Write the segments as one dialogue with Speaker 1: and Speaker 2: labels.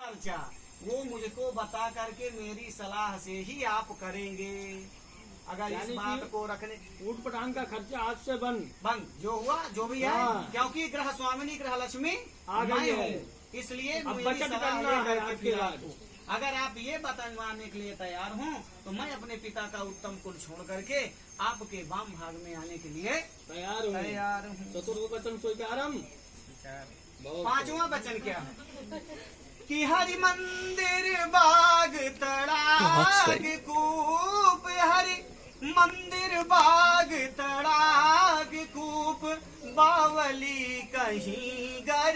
Speaker 1: खर्चा वो मुझको बता करके मेरी सलाह से ही आप करेंगे। अगर इस बात को रखने
Speaker 2: ऊट पटांग का खर्चा आज से
Speaker 1: बंद जो हुआ जो भी है, क्योंकि ग्रह स्वामिनी ग्रह लक्ष्मी
Speaker 2: आ गई है,
Speaker 1: इसलिए
Speaker 2: बचत करना है आज के बाद।
Speaker 1: अगर आप ये बतनवाने के लिए तैयार हों तो मैं अपने पिता का उत्तम कुल छोड़ करके आपके वाम भाग में आने के लिए तैयार हूँ।
Speaker 2: चतुर्थ वचन स्वीकारम।
Speaker 1: पांचवा वचन क्या है कि हरि मंदिर बाग तड़ाग कूप, हरि मंदिर बाग तड़ाग कूप, बावली कहीं घर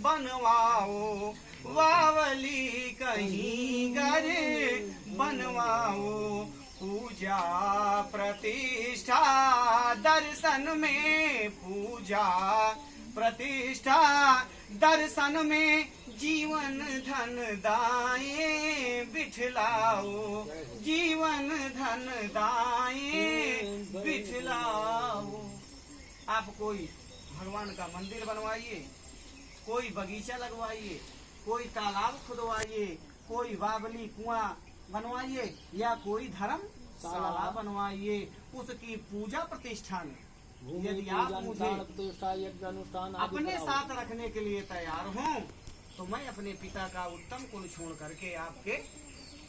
Speaker 1: बनवाओ, बावली कहीं घर बनवाओ, पूजा प्रतिष्ठा दर्शन में, पूजा प्रतिष्ठा दर्शन में, जीवन धन दाएं बिठलाओ, जीवन धन दाएं बिठलाओ। आप कोई भगवान का मंदिर बनवाइए, कोई बगीचा लगवाइए, कोई तालाब खुदवाइए, कोई बावली कुआं बनवाइए या कोई धर्मशाला बनवाइए, उसकी पूजा प्रतिष्ठा में यदि आप मुझे अपने साथ रखने के लिए तैयार हों तो मैं अपने पिता का उत्तम कुल छोड़ करके आपके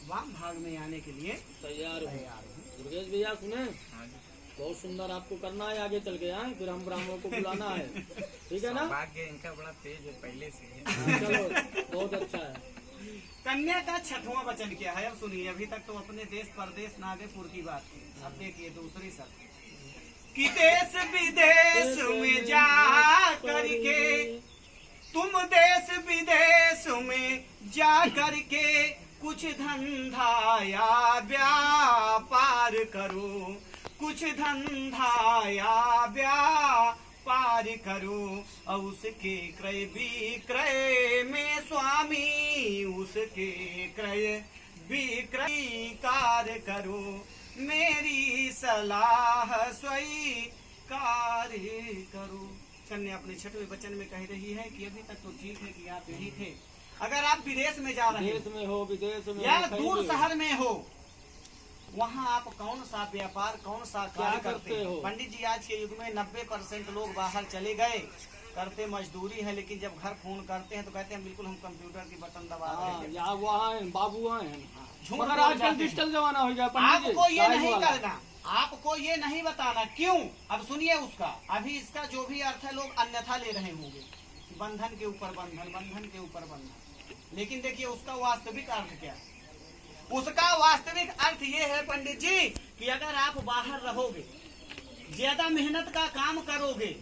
Speaker 1: वाम भाग में आने के लिए तैयार हूँ।
Speaker 2: दुर्गेश भैया सुने, बहुत सुंदर आपको करना है आगे चल के, आए फिर हम ब्राह्मणों को बुलाना है, ठीक है ना?
Speaker 3: भाग्य इनका बड़ा तेज है पहले से है।
Speaker 2: चलो बहुत अच्छा है।
Speaker 1: कन्या का छठवां वचन क्या है अब सुनिए। अभी तक तो अपने देश परदेश नागेपुर की बात थी, अब देखिए दूसरी शब्द कि देश विदेश में जा करके, तुम देश विदेश में जा करके कुछ धंधा या व्यापार करो, कुछ धंधा या व्यापार करो, और उसके क्रय विक्रय में स्वामी, उसके क्रय विक्रय कार्य करो, मेरी सलाह स्वीकार करो। कन्या अपने छठवें वचन में कह रही है कि अभी तक तो ठीक है कि आप यही थे, अगर आप विदेश में जा रहे
Speaker 2: हो, विदेश में
Speaker 1: या दूर शहर में हो, वहाँ आप कौन सा व्यापार कौन सा कार्य करते हो? पंडित जी आज के युग में 90% लोग बाहर चले गए, करते मजदूरी है, लेकिन जब घर फोन करते हैं तो कहते हैं बिल्कुल हम कंप्यूटर की बटन दबा रहे हैं,
Speaker 2: या वहाँ बाबू हैं।
Speaker 1: मगर
Speaker 2: आजकल डिजिटल जमाना हो गया।
Speaker 1: आपको ये नहीं करना, आपको ये नहीं बताना क्यों। अब सुनिए उसका, अभी इसका जो भी अर्थ है लोग अन्यथा ले रहे होंगे, बंधन के ऊपर बंधन, बंधन के ऊपर बंधन, लेकिन देखिए उसका वास्तविक अर्थ क्या है। उसका वास्तविक अर्थ ये है पंडित जी कि अगर आप बाहर रहोगे, ज्यादा मेहनत का काम करोगे,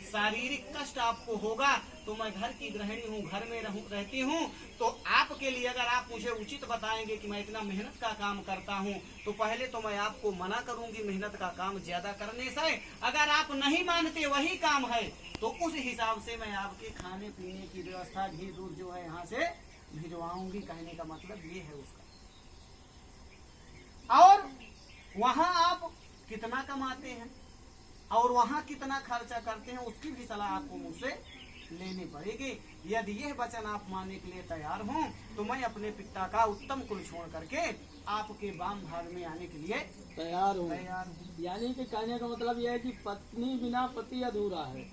Speaker 1: शारीरिक कष्ट आपको होगा, तो मैं घर की गृहिणी हूँ, घर में रहती हूँ, तो आपके लिए अगर आप मुझे उचित बताएंगे कि मैं इतना मेहनत का काम करता हूँ, तो पहले तो मैं आपको मना करूंगी मेहनत का काम ज्यादा करने से। अगर आप नहीं मानते वही काम है तो उस हिसाब से मैं आपके खाने पीने की व्यवस्था, घी दूध जो है यहाँ से भिजवाऊंगी। कहने का मतलब ये है उसका। और वहाँ आप कितना कमाते हैं और वहाँ कितना खर्चा करते हैं, उसकी भी सलाह आपको मुझसे लेनी पड़ेगी। यदि यह वचन आप मानने के लिए तैयार हों तो मैं अपने पिता का उत्तम कुल छोड़ करके आपके वाम भाग में आने के लिए
Speaker 2: तैयार हूँ। यानी कि कहने का मतलब यह है कि पत्नी बिना पति अधूरा है,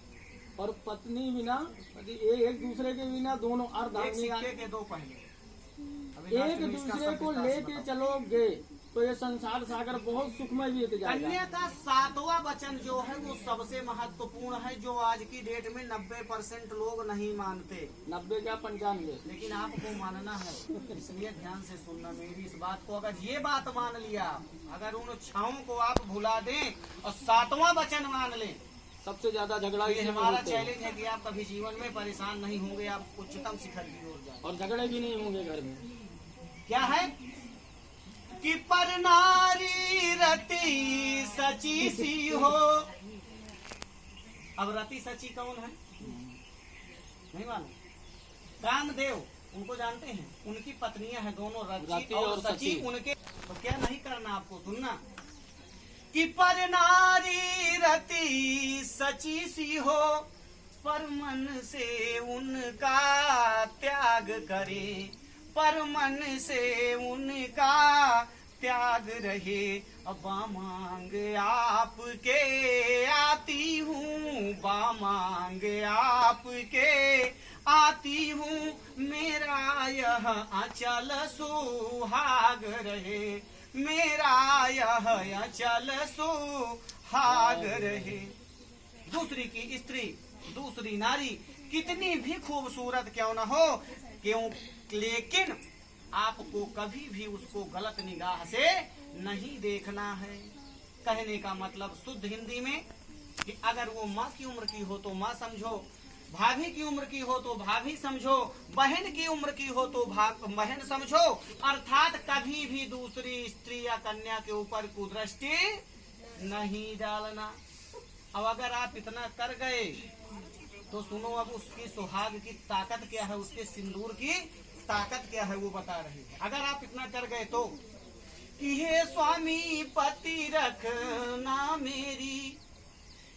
Speaker 2: और पत्नी बिना पति, एक दूसरे के बिना दोनों अर्ध
Speaker 1: के दो पहले,
Speaker 2: एक दूसरे को लेके चलोगे तो ये संसार सागर बहुत सुखमय बीत जाएगा।
Speaker 1: कन्या का सातवां वचन जो है वो सबसे महत्वपूर्ण है, जो आज की डेट में 90% लोग नहीं मानते।
Speaker 2: 90 क्या 95,
Speaker 1: लेकिन आपको मानना है, इसलिए ध्यान से सुनना मेरी इस बात को। अगर ये बात मान लिया, अगर उन छाओं को आप भुला दें और सातवां वचन मान लें,
Speaker 2: सबसे ज्यादा झगड़ा
Speaker 1: ये हमारा चैलेंज है कि आप कभी जीवन में परेशान नहीं होंगे, आप उच्चतम शिखर की ओर जाएं
Speaker 2: और झगड़े भी नहीं होंगे घर में।
Speaker 1: क्या है कि पर नारी रति सची सी हो। अब रति सची कौन है नहीं मालूम? कामदेव उनको जानते हैं, उनकी पत्नियां हैं दोनों, रति और सची उनके। तो क्या नहीं करना आपको, सुनना कि पर नारी रति सची सी हो, पर मन से उनका त्याग करे, पर मन से उनका त्याग रहे। अब मांग आपके आती हूँ, मांग आपके आती हूँ, मेरा यह अचल सुहाग रहे, मेरा यह अचल सुहाग रहे। दूसरी की स्त्री, दूसरी नारी कितनी भी खूबसूरत क्यों न हो, क्यों, लेकिन आपको कभी भी उसको गलत निगाह से नहीं देखना है। कहने का मतलब शुद्ध हिंदी में कि अगर वो माँ की उम्र की हो तो माँ समझो, भाभी की उम्र की हो तो भाभी समझो, बहन की उम्र की हो तो बहन समझो, अर्थात कभी भी दूसरी स्त्री या कन्या के ऊपर कुदृष्टि नहीं डालना। अब अगर आप इतना कर गए तो सुनो, अब उसकी सुहाग की ताकत क्या है, उसके सिंदूर की ताकत क्या है वो बता रहे हैं। अगर आप इतना कर गए तो कि हे स्वामी पति रखना मेरी,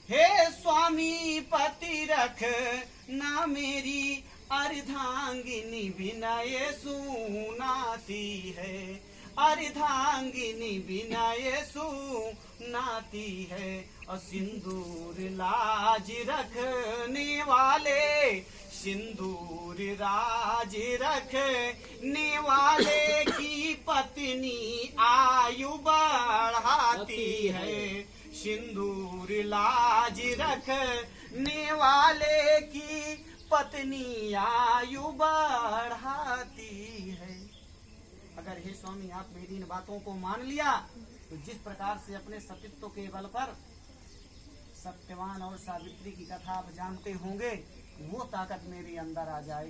Speaker 1: हे स्वामी पति रखना मेरी, अर्धांगिनी विनय सुनाती है, अर्धांगिनी विनय सुनाती है। और सिंदूर लाज रखने वाले, सिंदूर राज रखने वाले की पत्नी आयु बढ़ाती है, सिंदूर लाज रखने वाले की पत्नी आयु बढ़ाती है। अगर हे स्वामी आप मेरी इन बातों को मान लिया तो जिस प्रकार से अपने सतीत्व के बल पर सत्यवान और सावित्री की कथा आप जानते होंगे, वो ताकत मेरे अंदर आ जाएगी।